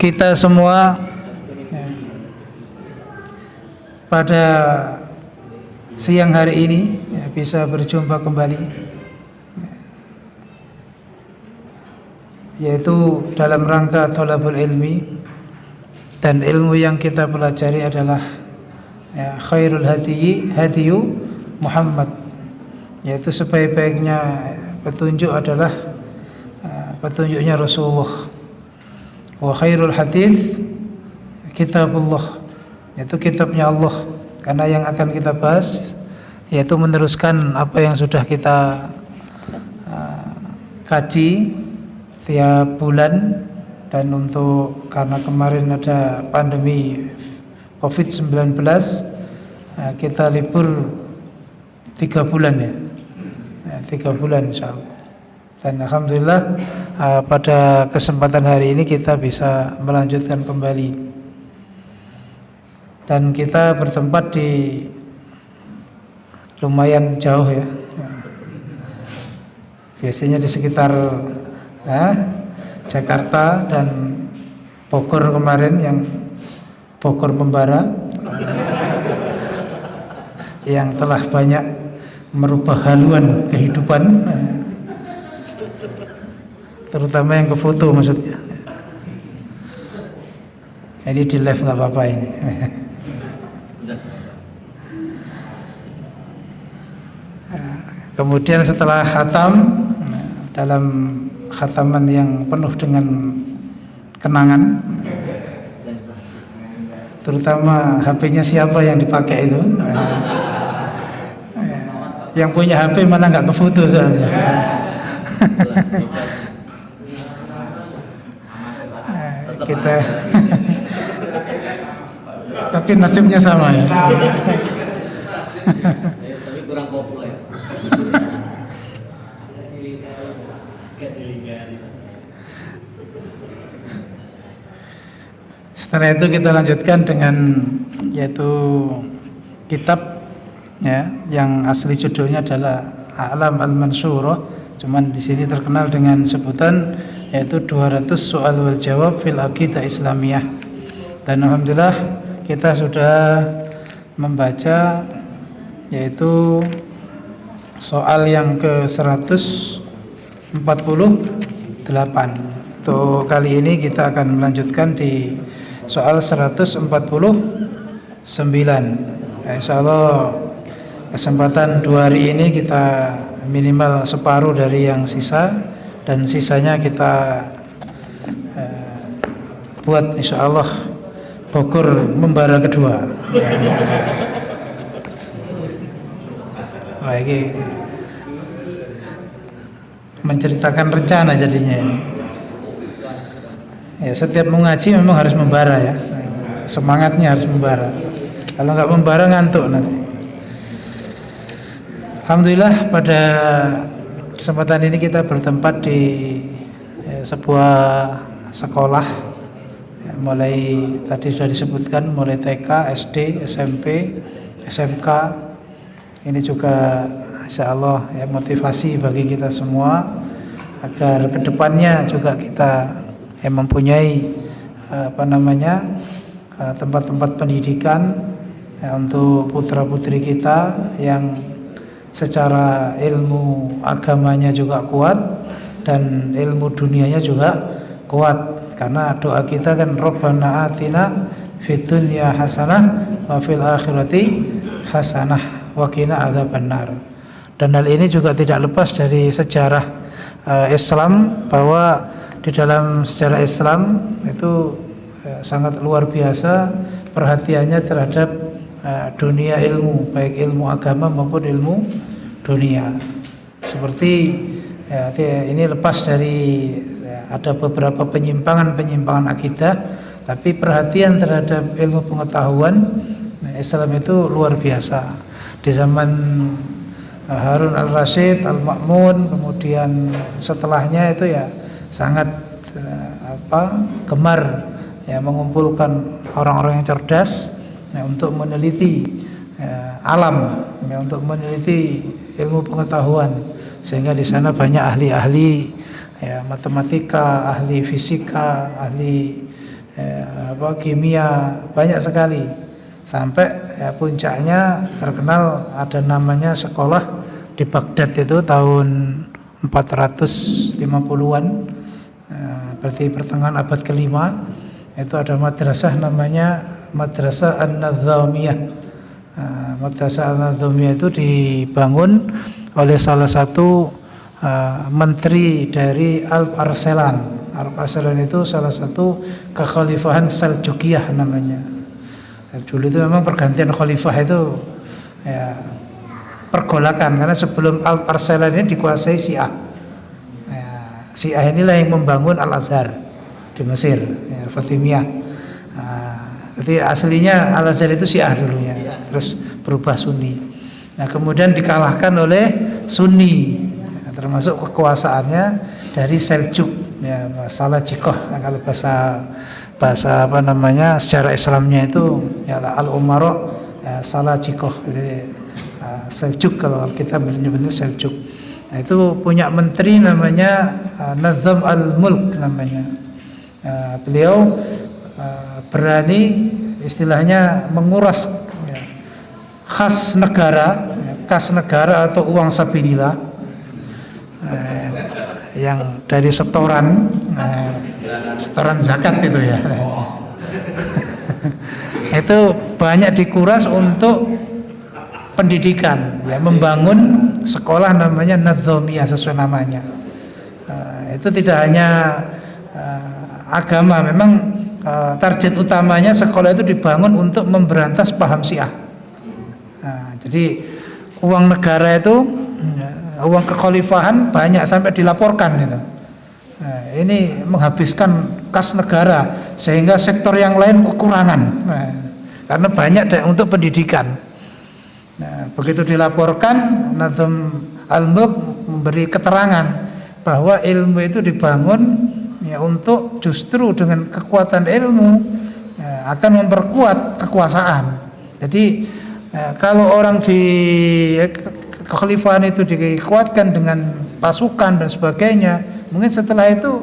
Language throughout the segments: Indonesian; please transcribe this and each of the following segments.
kita semua pada siang hari ini bisa berjumpa kembali, yaitu dalam rangka thalabul ilmi, dan ilmu yang kita pelajari adalah khairul hadiyu Muhammad, yaitu sebaik-baiknya petunjuk adalah petunjuknya Rasulullah. Wa khairul hadits kitabullah, yaitu kitabnya Allah. Karena yang akan kita bahas yaitu meneruskan apa yang sudah kita kaji tiap bulan, dan karena kemarin ada pandemi COVID-19 kita libur 3 bulan 3 bulan insyaallah. Dan alhamdulillah pada kesempatan hari ini kita bisa melanjutkan kembali, dan kita bertempat di lumayan jauh ya. Biasanya di sekitar Jakarta dan Bogor kemarin, yang Bogor Membara yang telah banyak merubah haluan kehidupan, terutama yang ke foto maksudnya. Ini di live nggak apa-apa ini. Kemudian setelah khatam, dalam khataman yang penuh dengan kenangan, terutama HP-nya siapa yang dipakai itu. Yang punya HP mana nggak ke foto soalnya. Kita tapi nasibnya sama ya. Tapi kurang populer. Setelah itu kita lanjutkan dengan yaitu kitab yang asli judulnya adalah A'lam al-Mansurah, cuman di sini terkenal dengan sebutan yaitu 200 soal wal jawab fil aqidah Islamiyah. Dan alhamdulillah kita sudah membaca yaitu soal yang ke-148. Untuk kali ini kita akan melanjutkan di soal 149. Insyaallah kesempatan 2 hari ini kita minimal separuh dari yang sisa, dan sisanya kita buat insyaallah Bogor Membara kedua. Wah, ini menceritakan rencana jadinya ini. Ya, setiap mengaji memang harus membara ya. Semangatnya harus membara. Kalau nggak membara ngantuk nanti. Alhamdulillah pada kesempatan ini kita bertempat di sebuah sekolah, mulai tadi sudah disebutkan, mulai TK, SD, SMP, SMK. Ini juga insyaallah motivasi bagi kita semua agar kedepannya juga kita mempunyai tempat-tempat pendidikan untuk putra-putri kita yang secara ilmu agamanya juga kuat dan ilmu dunianya juga kuat. Karena doa kita kan Rabbana atina fid dunya hasanah wa fil akhirati hasanah wa qina adzabannar. Dan hal ini juga tidak lepas dari sejarah Islam, bahwa di dalam sejarah Islam itu sangat luar biasa perhatiannya terhadap dunia ilmu, baik ilmu agama maupun ilmu dunia. Seperti ini lepas dari ada beberapa penyimpangan akidah, tapi perhatian terhadap ilmu pengetahuan Islam itu luar biasa. Di zaman Harun al-Rasyid, al-Ma'mun, kemudian setelahnya itu sangat gemar mengumpulkan orang-orang yang cerdas untuk meneliti alam, untuk meneliti ilmu pengetahuan, sehingga di sana banyak ahli-ahli matematika, ahli fisika, ahli kimia, banyak sekali. Sampai puncaknya terkenal ada namanya sekolah di Baghdad itu tahun 450-an, berarti pertengahan abad ke-5, itu ada madrasah namanya Madrasah An-Nizamiyah. Madrasah An-Nizamiyah itu dibangun oleh salah satu menteri dari Alp-Arsalan. Alp-Arsalan itu salah satu kekhalifahan Seljukiyah namanya. Dulu itu memang pergantian khalifah itu ya, pergolakan, karena sebelum Alp-Arsalan ini dikuasai Syiah. Ya, Syiah inilah yang membangun Al-Azhar di Mesir, ya, Fatimiyah. Jadi aslinya Al-Azhar itu Syiah dulunya, terus berubah Sunni. Nah, kemudian dikalahkan oleh Sunni, termasuk kekuasaannya dari Seljuk, ya, Salajikoh. Nah, kalau bahasa apa namanya secara Islamnya itu ya Al-Umara ya, Salajikoh. Jadi Seljuk, kalau kita menyebutnya Seljuk. Nah, itu punya menteri namanya Nazam al-Mulk namanya. Beliau berani istilahnya menguras ya, kas negara atau uang sabilillah yang dari setoran zakat itu ya. Itu banyak dikuras untuk pendidikan, ya, membangun sekolah namanya Nizamiyah sesuai namanya. Itu tidak hanya agama, memang target utamanya sekolah itu dibangun untuk memberantas paham Syiah. Jadi uang negara itu, uang kekhalifahan banyak sampai dilaporkan gitu. Ini menghabiskan kas negara sehingga sektor yang lain kekurangan, karena banyak untuk pendidikan. Begitu dilaporkan, Nazam al-Mulk memberi keterangan bahwa ilmu itu dibangun ya untuk justru dengan kekuatan ilmu akan memperkuat kekuasaan. Jadi kalau orang di kekhalifahan itu dikuatkan dengan pasukan dan sebagainya, mungkin setelah itu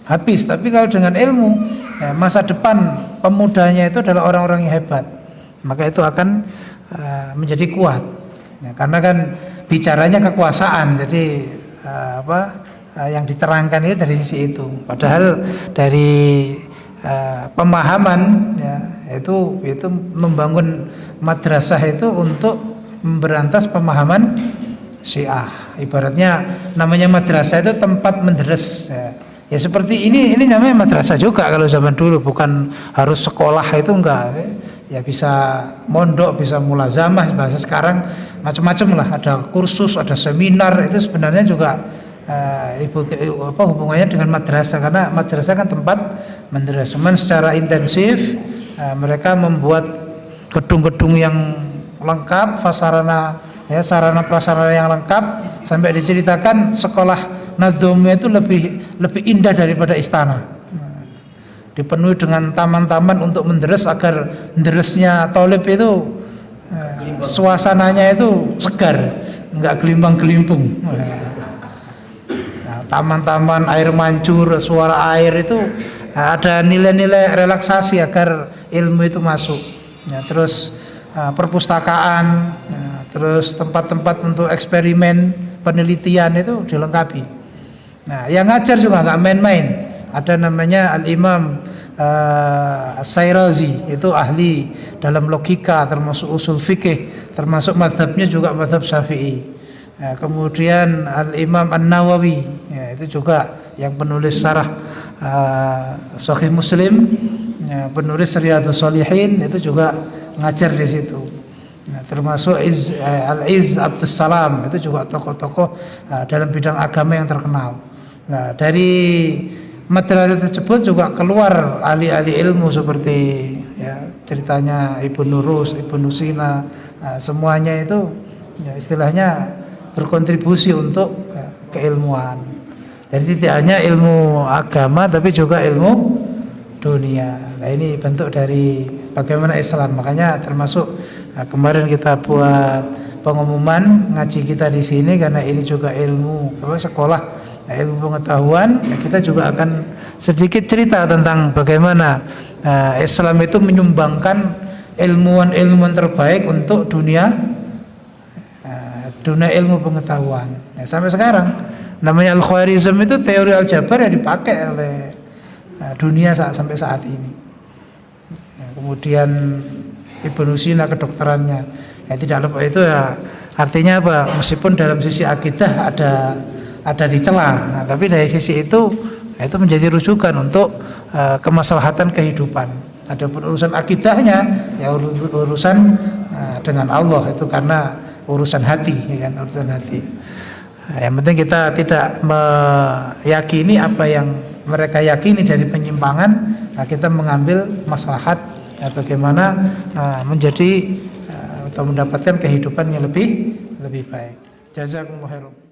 habis. Tapi kalau dengan ilmu, masa depan pemudanya itu adalah orang-orang yang hebat, maka itu akan menjadi kuat. Karena kan bicaranya kekuasaan, jadi yang diterangkan itu dari sisi itu. Padahal dari pemahaman ya, itu membangun madrasah itu untuk memberantas pemahaman Syiah. Ibaratnya namanya madrasah itu tempat menderes ya. Ya seperti ini namanya madrasah juga kalau zaman dulu, bukan harus sekolah, itu enggak. Ya bisa mondok, bisa mulazamah, bahasa sekarang macam-macam lah, ada kursus, ada seminar. Itu sebenarnya juga hubungannya dengan madrasah, karena madrasah kan tempat menderes. Cuman secara intensif mereka membuat gedung-gedung yang lengkap, sarana prasarana yang lengkap, sampai diceritakan sekolah Nizamiyah itu lebih indah daripada istana. Dipenuhi dengan taman-taman untuk menderes, agar menderesnya thalib itu suasananya itu segar, enggak gelimbang-gelimbung. Taman-taman, air mancur, suara air itu ada nilai-nilai relaksasi agar ilmu itu masuk. Ya, terus perpustakaan, terus tempat-tempat untuk eksperimen, penelitian itu dilengkapi. Nah, yang ngajar juga nggak main-main. Ada namanya Al-Imam As-Sairazi, itu ahli dalam logika, termasuk usul fikih, termasuk mazhabnya juga mazhab Syafi'i. Nah, kemudian Al-Imam An-Nawawi, ya, itu juga yang penulis syarah Sahih Muslim, ya, penulis Riyadhus Shalihin, itu juga ngajar di situ. Nah, termasuk Al-Izz Abdus Salam, itu juga tokoh-tokoh dalam bidang agama yang terkenal. Nah, dari madrasah tersebut juga keluar ahli-ahli ilmu seperti ya, ceritanya Ibnu Rus, Ibnu Sina, semuanya itu ya, istilahnya berkontribusi untuk keilmuan. Jadi tidak hanya ilmu agama tapi juga ilmu dunia. Nah, ini bentuk dari bagaimana Islam. Makanya termasuk kemarin kita buat pengumuman ngaji kita di sini, karena ini juga ilmu sekolah ilmu pengetahuan, ya kita juga akan sedikit cerita tentang bagaimana Islam itu menyumbangkan ilmuwan-ilmuwan terbaik untuk dunia ilmu pengetahuan. Ya, sampai sekarang namanya Al-Khwarizm itu teori aljabar yang dipakai oleh dunia sampai saat ini. Ya, kemudian Ibnu Sina kedokterannya, ya tidak lupa itu ya, artinya apa? Meskipun dalam sisi akidah ada dicela, nah, tapi dari sisi itu menjadi rujukan untuk kemaslahatan kehidupan. Adapun urusan akidahnya ya urusan dengan Allah, itu karena urusan hati, ya kan, urusan hati. Nah, yang penting kita tidak meyakini apa yang mereka yakini dari penyimpangan. Nah, kita mengambil maslahat bagaimana menjadi atau mendapatkan kehidupan yang lebih baik. Jazakumullah khairan.